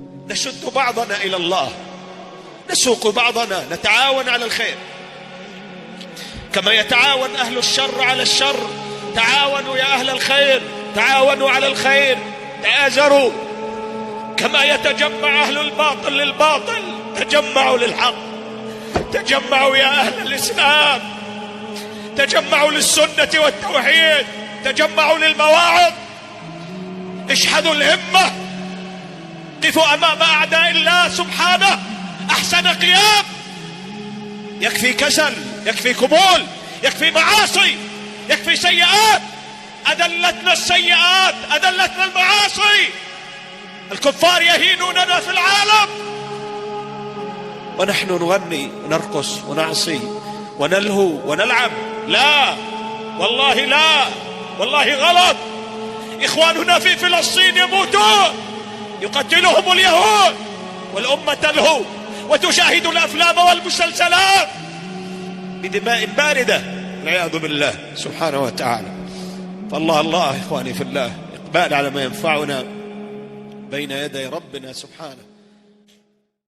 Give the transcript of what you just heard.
نشد بعضنا إلى الله، نسوق بعضنا، نتعاون على الخير. كما يتعاون أهل الشر على الشر، تعاونوا يا أهل الخير، تعاونوا على الخير، تآزروا. كما يتجمع أهل الباطل للباطل، تجمعوا للحق. تجمعوا يا أهل الإسلام، تجمعوا للسنة والتوحيد، تجمعوا للمواعظ. اشحذوا الهمة، قفوا أمام أعداء الله سبحانه أحسن قيام. يكفي كسل، يكفي كمول، يكفي معاصي، يكفي سيئات. أدلتنا السيئات، أدلتنا المعاصي. الكفار يهينوننا في العالم ونحن نغني ونرقص ونعصي ونلهو ونلعب. لا والله، لا والله، غلط. إخواننا في فلسطين يموتون، يقتلهم اليهود، والأمة تلهو وتشاهد الأفلام والمسلسلات بدماء باردة والعياذ بالله سبحانه وتعالى. فالله الله إخواني في الله، إقبال على ما ينفعنا بين يدي ربنا سبحانه.